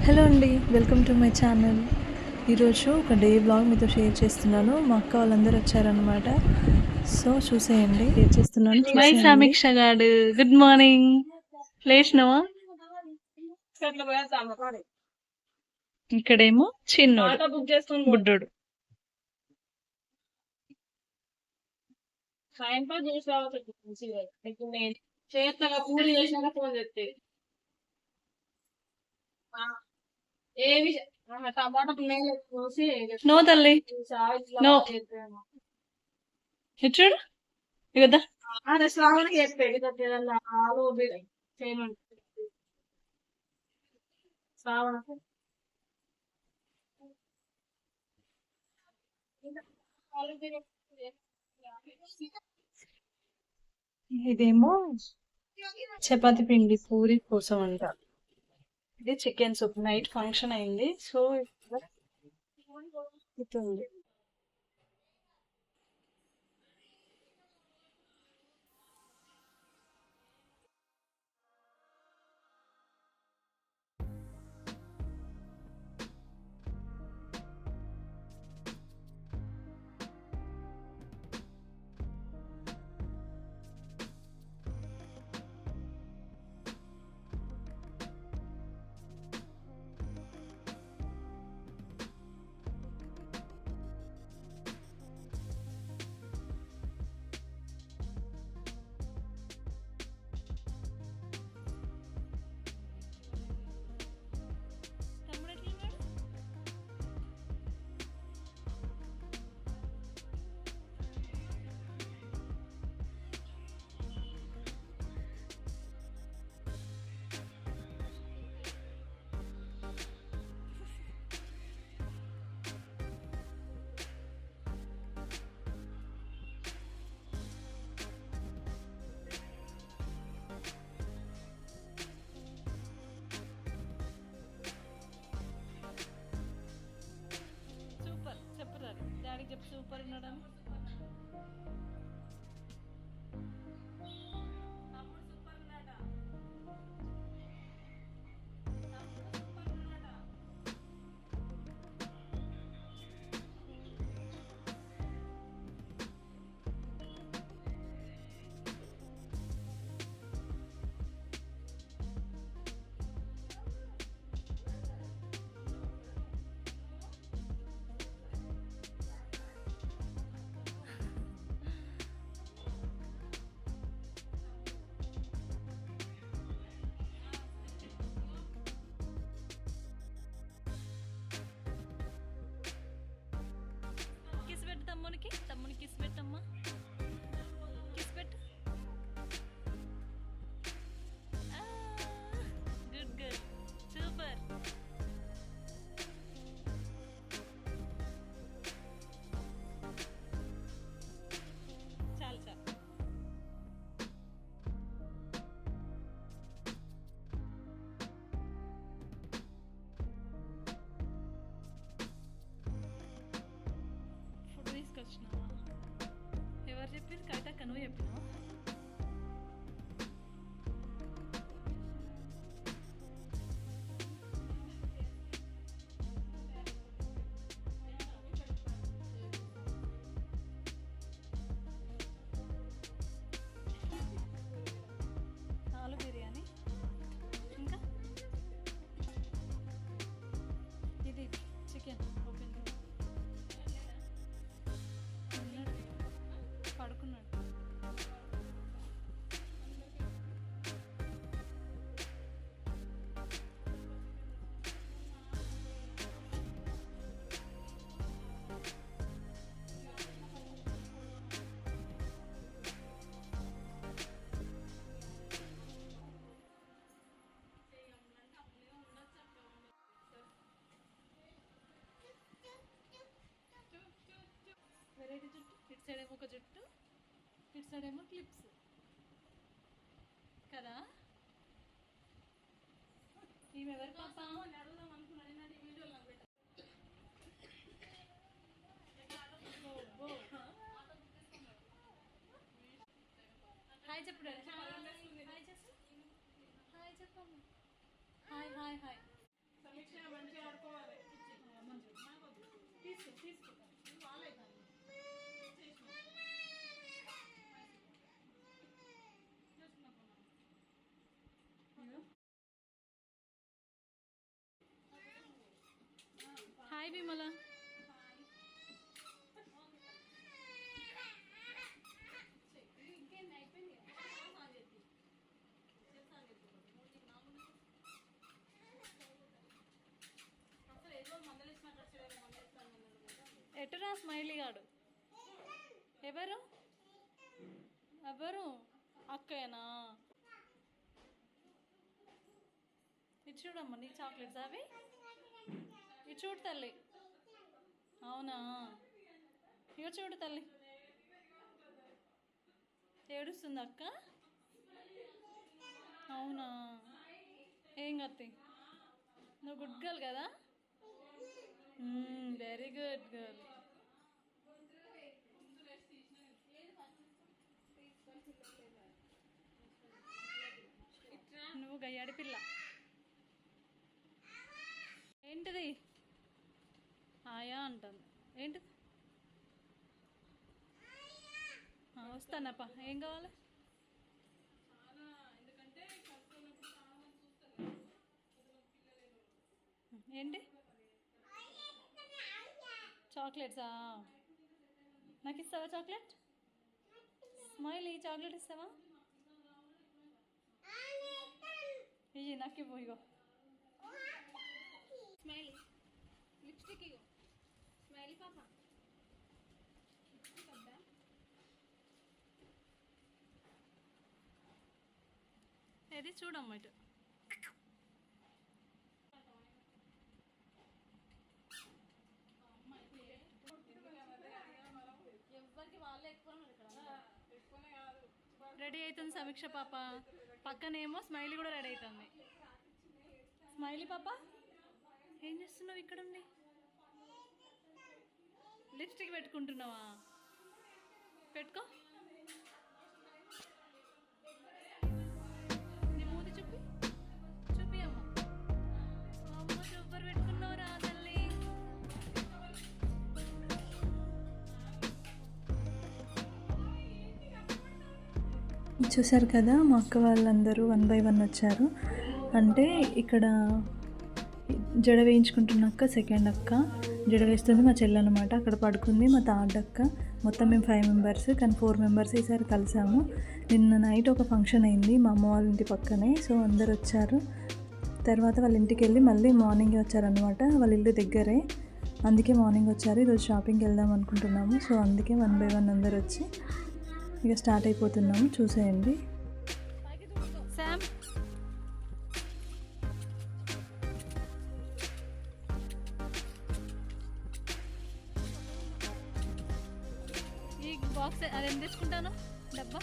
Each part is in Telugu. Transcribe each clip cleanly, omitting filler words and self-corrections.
హలో అండి, వెల్కమ్ టు మై ఛానల్. ఈరోజు ఒక డే బ్లాగ్ మీతో షేర్ చేస్తున్నాను. మా అక్క వాళ్ళందరూ వచ్చారనమాట. సో చూసేయండి, షేర్ చేస్తున్నాను. మై సమీక్ష గాడు గుడ్ మార్నింగ్. లేచినావా? ఇక్కడేమో చిన్నోడు బుడ్డోడు. పూరి చేసినాక ఫోన్ చేస్తే టమాటా నో తల్లి నో చూడు కదా శ్రావణకి శ్రావణ ఇదేమో చపాతి పిండి పూరి కోసం అంట. ఇది చికెన్ సూప్. నైట్ ఫంక్షన్ అయింది, సో ఇస్తుంది. సూపర్ ఉన్నాడా? తమ్మునికి కిస్ పెట్టమ్మా. కిస్ పెట్టు. Good girl, super. చాలు చాలు. తీసుకొచ్చినావా? ఎవరు చెప్పింది? కవితక్క నువ్వు చెప్పినావా? ఆలు బిర్యానీ, ఇంకా ఇది చికెన్. ఓపెన్ పడుకున్నాడు. వెరైటీ జుట్టు. ఇటు సైడ్ ఏమో ఒక జుట్టు, ఇటు సైడ్ ఏమో క్లిప్స్ కదా. ఈమె ఎవరి పాప? హాయ్ చెప్పు. హాయ్ చెప్పు. హాయ్ చెప్పమ్మా. Hi hi hi. Hi Vimala. ఎటురా స్మైలీ గాడు? ఎవరు ఎవరు? అక్కయేనా? ఇది చూడమ్మా నీ చాక్లెట్స్ అవి. ఇది చూడు తల్లి. అవునా? ఇక చూడు తల్లి. ఏడుస్తుంది అక్క? అవునా? ఏం కత్తి? నువ్వు గుడ్ గర్ల్ కదా? Very good girl. నువ్వు గయ్యాడి పిల్ల. ఏంటిది? ఆయా అంటాను. ఏంటిది? వస్తానప్ప. ఏం కావాలి? ఏంటి? చాక్లెట్సా? నాకు ఇస్తావా చాక్లెట్? స్మైలీ చాక్లెట్ ఇస్తావా? ఇయ్యి నాకు ఇవ్వు. ఇగో స్మైలీ లిప్స్టిక్ ఇగో. స్మైలీ పాప ఏది చూడమ్మా ఇటు. రెడీ అవుతుంది సమీక్ష పాప. పక్కనేమో స్మైలీ కూడా రెడీ అవుతుంది. స్మైలీ పాప ఏం చేస్తున్నావు ఇక్కడ ఉండి? లిప్స్టిక్ పెట్టుకుంటున్నావా? పెట్టుకో. నీ మూతి చూపి. చూపి అమ్మ. అమ్మ సూపర్ పెట్టుకున్నావు రా తల్లి. చూసారు కదా మా అక్క వాళ్ళందరూ 1 by 1 వచ్చారు. అంటే ఇక్కడ జడ వేయించుకుంటున్న అక్క సెకండ్ అక్క, జడ వేస్తుంది మా చెల్లి అనమాట. అక్కడ పడుకుంది మా థర్డ్ అక్క. మొత్తం మేము 5 మెంబర్స్, కానీ 4 మెంబర్స్ ఈసారి కలిసాము. నిన్న నైట్ ఒక ఫంక్షన్ అయింది మా అమ్మ వాళ్ళ ఇంటి పక్కనే. సో అందరు వచ్చారు. తర్వాత వాళ్ళ ఇంటికి వెళ్ళి మళ్ళీ మార్నింగే వచ్చారనమాట. వాళ్ళ ఇల్లు దగ్గరే, అందుకే మార్నింగ్ వచ్చారు. ఈరోజు షాపింగ్కి వెళ్దాం అనుకుంటున్నాము. సో అందుకే 1 by 1 అందరు వచ్చి ఇక స్టార్ట్ అయిపోతున్నాము. చూసేయండి. శామ్ ఈ బాక్స్ అది ఎంత తెచ్చుకుంటాను డబ్బా?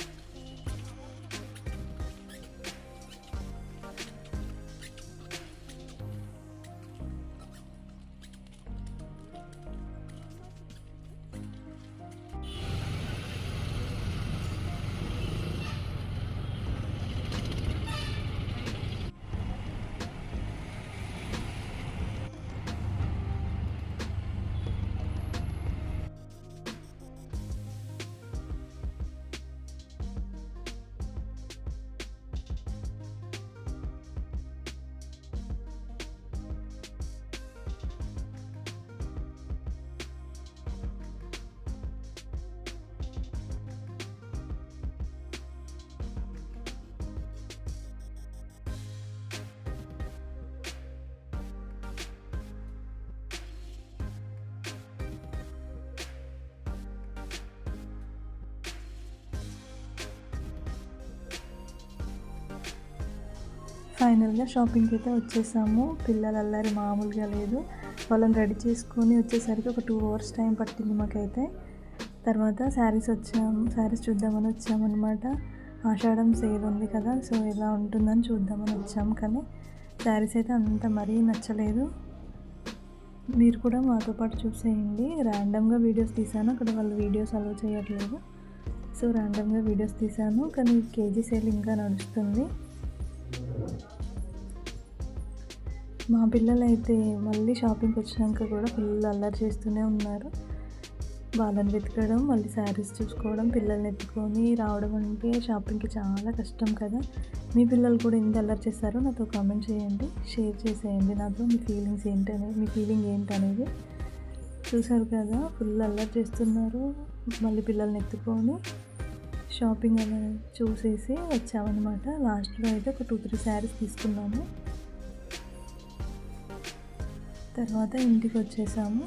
ఫైనల్గా షాపింగ్కి అయితే వచ్చేసాము. పిల్లల అల్లరి మామూలుగా లేదు. వాళ్ళని రెడీ చేసుకొని వచ్చేసరికి ఒక 2 hours టైం పట్టింది మాకైతే. తర్వాత శారీస్ చూద్దామని వచ్చామన్నమాట. ఆషాఢం సేల్ ఉంది కదా, సో ఎలా ఉంటుందని చూద్దామని వచ్చాం. కానీ శారీస్ అయితే అంత మరీ నచ్చలేదు. మీరు కూడా మాతో పాటు చూసేయండి. ర్యాండమ్గా వీడియోస్ తీసాను. అక్కడ వాళ్ళు వీడియోస్ అలౌ చేయట్లేదు, సో ర్యాండమ్గా వీడియోస్ తీసాను. కానీ కేజీ సేల్ ఇంకా నడుస్తుంది. మా పిల్లలు అయితే మళ్ళీ షాపింగ్కి వచ్చినాక కూడా పిల్లలు అల్లరి చేస్తూనే ఉన్నారు. వాళ్ళని వెతకడం, మళ్ళీ శారీస్ చూసుకోవడం, పిల్లల్ని ఎత్తుకొని రావడం అంటే షాపింగ్కి చాలా కష్టం కదా. మీ పిల్లలు కూడా ఎంత అల్లరి చేస్తారో నాతో కామెంట్ చేయండి, షేర్ చేసేయండి నాతో మీ ఫీలింగ్ ఏంటనేది. చూసారు కదా, ఫుల్ అల్లరి చేస్తున్నారు. మళ్ళీ పిల్లల్ని ఎత్తుకొని షాపింగ్ అలా చూసేసి వచ్చామన్నమాట. లాస్ట్లో అయితే ఒక 2-3 శారీస్ తీసుకున్నాము. తర్వాత ఇంటికి వచ్చేసాము.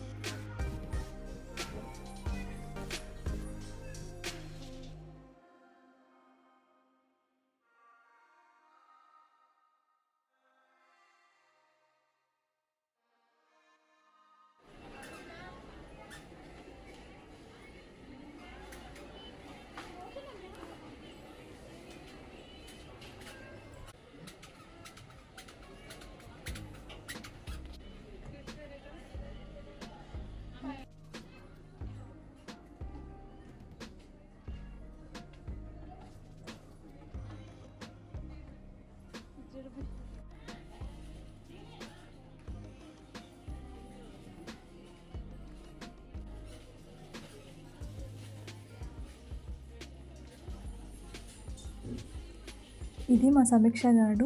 ఇది మా సమీక్ష గాడు.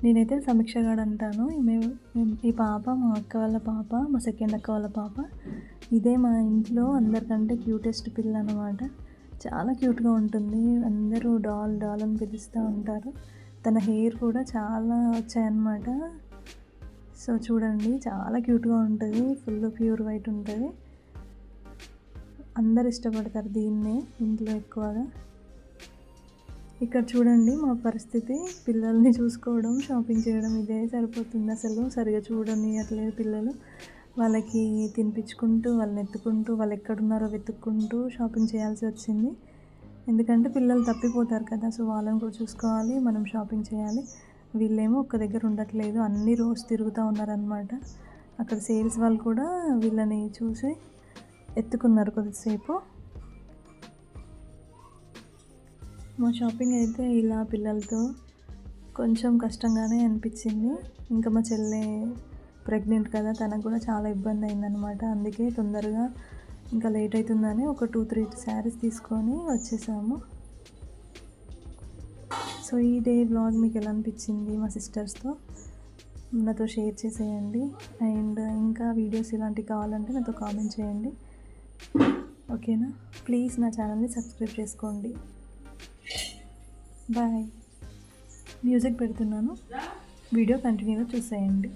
నేనైతే సమీక్ష గాడు అంటాను. ఈ పాప మా అక్క వాళ్ళ పాప, మా సెకండ్ అక్క వాళ్ళ పాప. ఇదే మా ఇంట్లో అందరికంటే క్యూటెస్ట్ పిల్ల అనమాట. చాలా క్యూట్గా ఉంటుంది. అందరూ డాల్ డాల్ అని పిలుస్తూ ఉంటారు. తన హెయిర్ కూడా చాలా వచ్చాయన్నమాట. సో చూడండి, చాలా క్యూట్గా ఉంటుంది. ఫుల్ ప్యూర్ వైట్ ఉంటుంది. అందరు ఇష్టపడతారు దీన్నే ఇంట్లో ఎక్కువగా. ఇక్కడ చూడండి మా పరిస్థితి, పిల్లల్ని చూసుకోవడం, షాపింగ్ చేయడం ఇదే సరిపోతుంది. అసలు సరిగా చూడనియట్లేదు పిల్లలు. వాళ్ళకి తినిపించుకుంటూ, వాళ్ళని ఎత్తుకుంటూ, వాళ్ళు ఎక్కడున్నారో వెతుక్కుంటూ షాపింగ్ చేయాల్సి వచ్చింది. ఎందుకంటే పిల్లలు తప్పిపోతారు కదా, సో వాళ్ళని కూడా చూసుకోవాలి, మనం షాపింగ్ చేయాలి. వీళ్ళేమో ఒక్క దగ్గర ఉండట్లేదు, అన్ని రోజు తిరుగుతూ ఉన్నారనమాట. అక్కడ సేల్స్ వాళ్ళు కూడా వీళ్ళని చూసి ఎత్తుకున్నారు కొద్దిసేపు. మా షాపింగ్ అయితే ఇలా పిల్లలతో కొంచెం కష్టంగానే అనిపించింది. ఇంకా మా చెల్లె ప్రెగ్నెంట్ కదా, తనకు కూడా చాలా ఇబ్బంది అయిందనమాట. అందుకే తొందరగా ఇంకా లేట్ అవుతుందని ఒక 2-3 శారీస్ తీసుకొని వచ్చేసాము. సో ఈ డే వ్లాగ్ మీకు ఎలా అనిపించింది మా సిస్టర్స్తో నాతో షేర్ చేసేయండి. అండ్ ఇంకా వీడియోస్ ఇలాంటివి కావాలంటే నాతో కామెంట్ చేయండి. ఓకేనా? ప్లీజ్ నా ఛానల్ని సబ్స్క్రైబ్ చేసుకోండి. బాయ్. మ్యూజిక్ పెడుతున్నాను, వీడియో కంటిన్యూగా చూసేయండి.